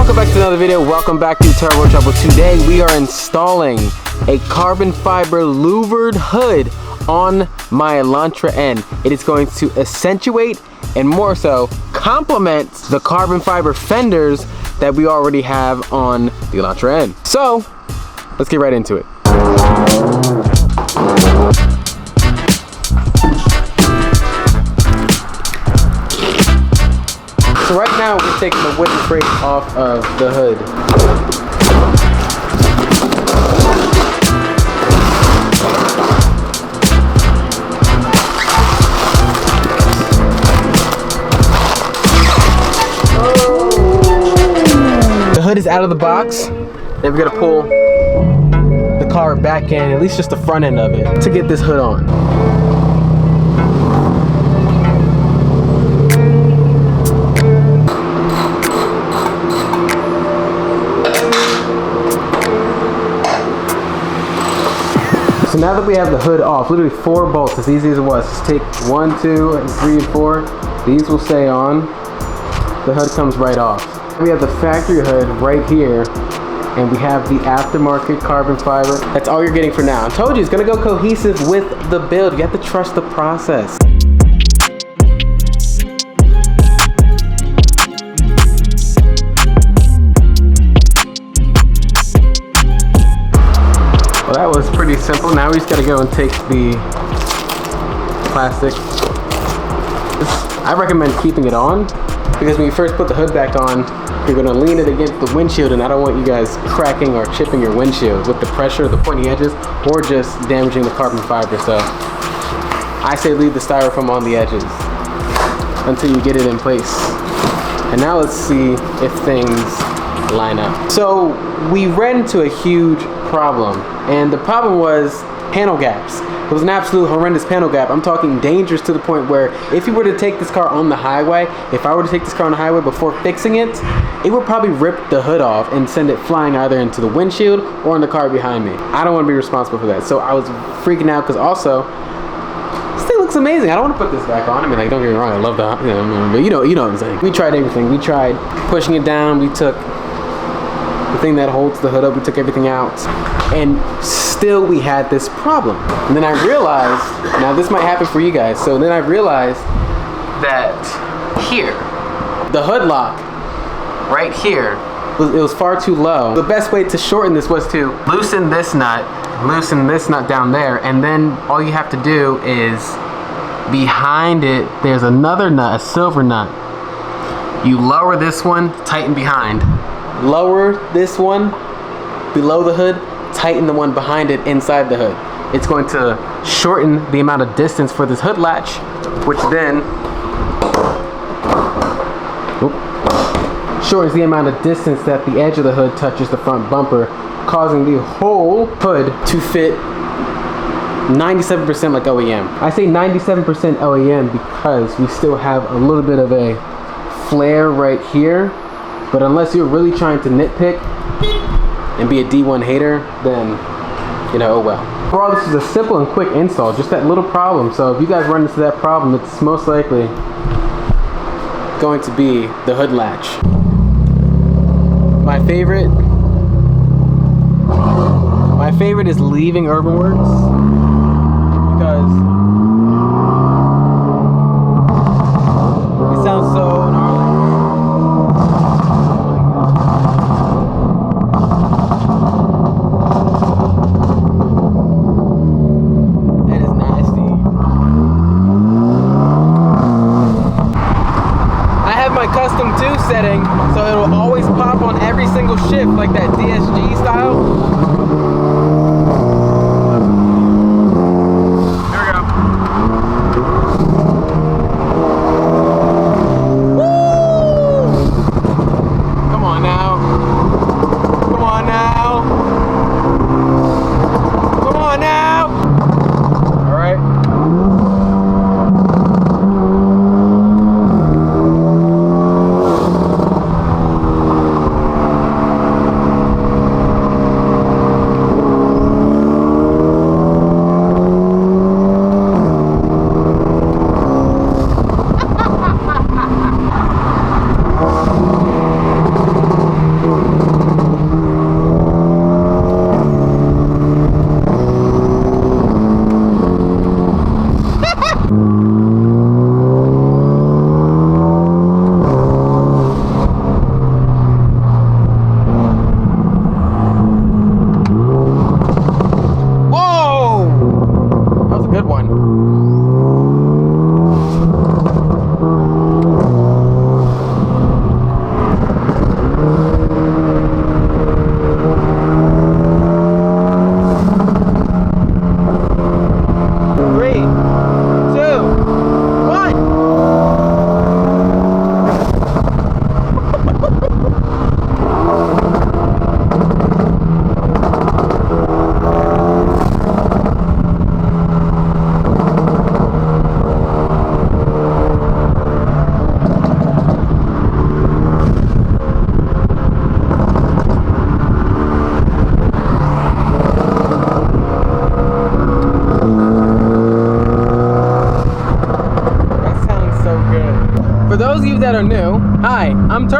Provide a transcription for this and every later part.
Welcome back to another video. Welcome back to Turbo Trouble. Today we are installing a carbon fiber louvered hood on my Elantra N. It is going to accentuate and more so complement the carbon fiber fenders that we already have on the Elantra N. So let's get right into it. So right now we're taking the wooden frame off of the hood. The hood is out of the box. Then we're gonna pull the car back in, at least just the front end of it, to get this hood on. So now that we have the hood off, literally 4 bolts, as easy as it was, just take 1, 2, and 3, and 4. These will stay on. The hood comes right off. We have the factory hood right here, and we have the aftermarket carbon fiber. That's all you're getting for now. I told you, it's gonna go cohesive with the build. You have to trust the process. Well, that was pretty simple. Now we just gotta go and take the plastic. I recommend keeping it on because when you first put the hood back on, you're gonna lean it against the windshield, and I don't want you guys cracking or chipping your windshield with the pressure of the pointy edges or just damaging the carbon fiber. So I say leave the styrofoam on the edges until you get it in place. And now let's see if things line up. So we ran into a huge problem, and the problem was panel gaps. It was an absolute horrendous panel gap. I'm talking dangerous to the point where if you were to take this car on the highway, if I were to take this car on the highway before fixing it, it would probably rip the hood off and send it flying either into the windshield or in the car behind me. I don't want to be responsible for that. So I was freaking out because also, this thing looks amazing. I don't want to put this back on. I mean, like, don't get me wrong, I love the, but you know what I'm saying. We tried everything. We tried pushing it down. We took the thing that holds the hood up, we took everything out, and still we had this problem. And then I realized, now this might happen for you guys, so then I realized that here, the hood lock, right here, it was far too low. The best way to shorten this was to loosen this nut down there, and then all you have to do is, behind it, there's another nut, a silver nut. You lower this one, tighten behind. Lower this one below the hood, tighten the one behind it inside the hood. It's going to shorten the amount of distance for this hood latch, which then shortens the amount of distance that the edge of the hood touches the front bumper, causing the whole hood to fit 97% like OEM. I say 97% OEM because we still have a little bit of a flare right here. But unless you're really trying to nitpick and be a D1 hater, then, oh well. Overall, this is a simple and quick install, just that little problem. So if you guys run into that problem, it's most likely going to be the hood latch. My favorite is leaving Urban Works because it sounds so gnarly. Custom 2 setting, so it'll always pop on every single shift like that DSG style. There we go. Woo! Come on now. Come on now. Come on now. All right.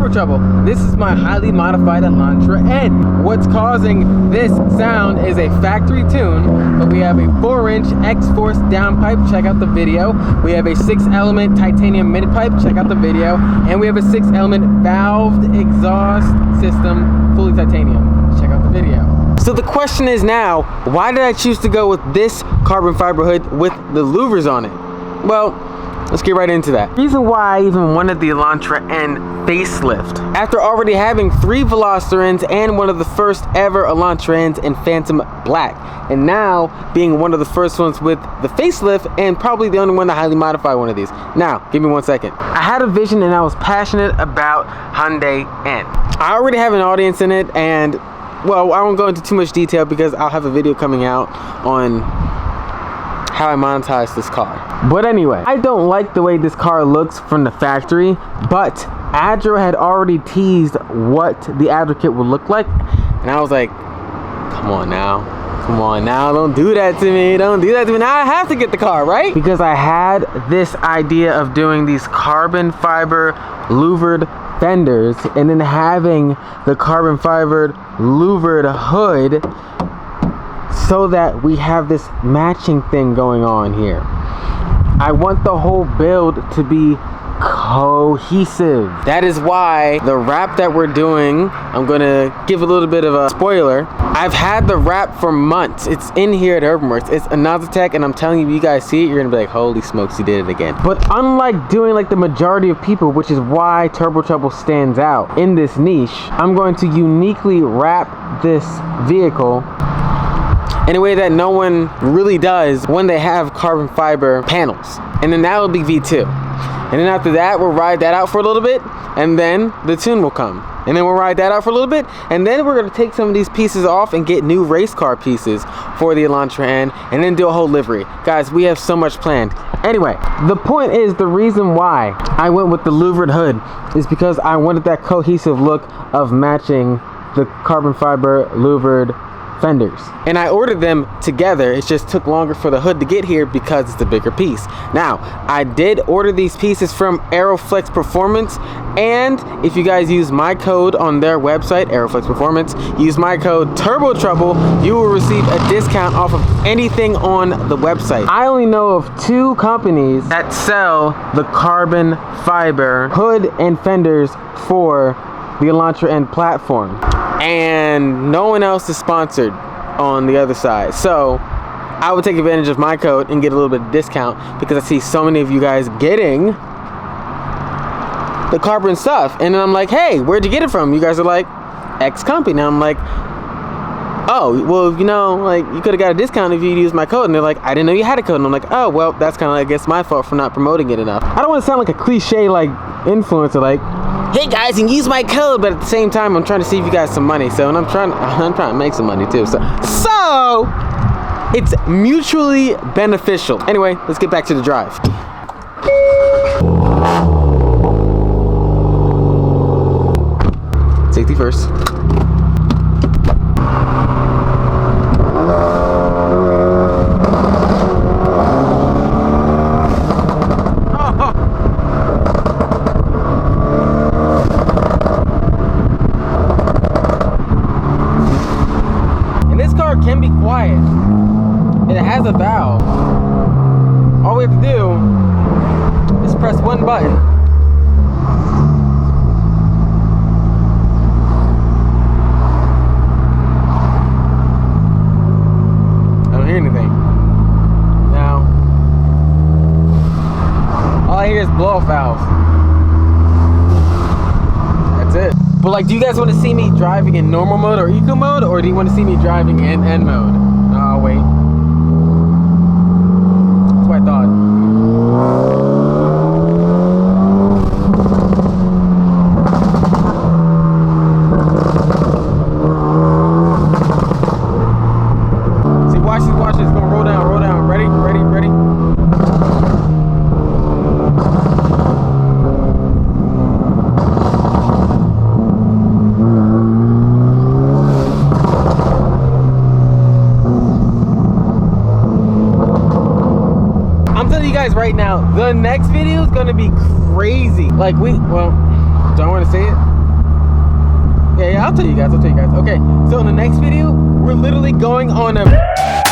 Turbo Trouble. This is my highly modified Elantra N. What's causing this sound is a factory tune, but we have a 4-inch X-Force downpipe, check out the video. We have a 6-element titanium mid-pipe, check out the video. And we have a 6-element valved exhaust system, fully titanium, check out the video. So the question is now, why did I choose to go with this carbon fiber hood with the louvers on it? Well, let's get right into that. The reason why I even wanted the Elantra N facelift, after already having 3 Veloster Ns and one of the first ever Elantra Ns in Phantom Black, and now being one of the first ones with the facelift and probably the only one to highly modify one of these. Now, give me 1 second. I had a vision and I was passionate about Hyundai N. I already have an audience in it, and well, I won't go into too much detail because I'll have a video coming out on how I monetize this car. But anyway, I don't like the way this car looks from the factory, but Adro had already teased what the Adro kit would look like, and I was like, come on now, don't do that to me, don't do that to me. Now I have to get the car, right? Because I had this idea of doing these carbon fiber louvered fenders and then having the carbon fibered louvered hood so that we have this matching thing going on here. I want the whole build to be cohesive. That is why the wrap that we're doing, I'm gonna give a little bit of a spoiler. I've had the wrap for months. It's in here at UrbanWorks. It's a Nazatech, and I'm telling you, if you guys see it, you're gonna be like, holy smokes, he did it again. But unlike doing like the majority of people, which is why Turbo Trouble stands out in this niche, I'm going to uniquely wrap this vehicle in a way that no one really does when they have carbon fiber panels. And then that'll be V2. And then after that, we'll ride that out for a little bit, and then the tune will come. And then we'll ride that out for a little bit, and then we're gonna take some of these pieces off and get new race car pieces for the Elantra N, and then do a whole livery. Guys, we have so much planned. Anyway, the point is, the reason why I went with the louvered hood is because I wanted that cohesive look of matching the carbon fiber louvered fenders, and I ordered them together. It just took longer for the hood to get here because it's the bigger piece. Now, I did order these pieces from Aeroflex Performance, and if you guys use my code on their website, Aeroflex Performance, use my code Turbo Trouble, you will receive a discount off of anything on the website. I only know of 2 companies that sell the carbon fiber hood and fenders for the Elantra N platform, and no one else is sponsored on the other side. So I would take advantage of my code and get a little bit of discount because I see so many of you guys getting the carbon stuff, and then I'm like, hey, where'd you get it from? You guys are like, X company. And I'm like, oh, well, you know, like, you could have got a discount if you'd used my code. And they're like, I didn't know you had a code. And I'm like, oh, well, that's kind of, I guess, my fault for not promoting it enough. I don't want to sound like a cliche, like, influencer, like, hey guys, you can use my code, but at the same time, I'm trying to save you guys some money. So, and I'm trying to make some money too. So it's mutually beneficial. Anyway, let's get back to the drive. Safety first. Can be quiet. It has a valve. All we have to do is press one button. I don't hear anything. Now, all I hear is blow-off valves. That's it. But like, do you guys want to see me driving in normal mode or eco mode, or do you want to see me driving in N mode? Oh, wait. That's what I thought. See, watch this, watch this. It's gonna roll down, roll down. Ready, ready, ready. Guys, right now, the next video is gonna be crazy. Like, well, don't want to say it. Yeah, I'll tell you guys. Okay, so in the next video, we're literally going on a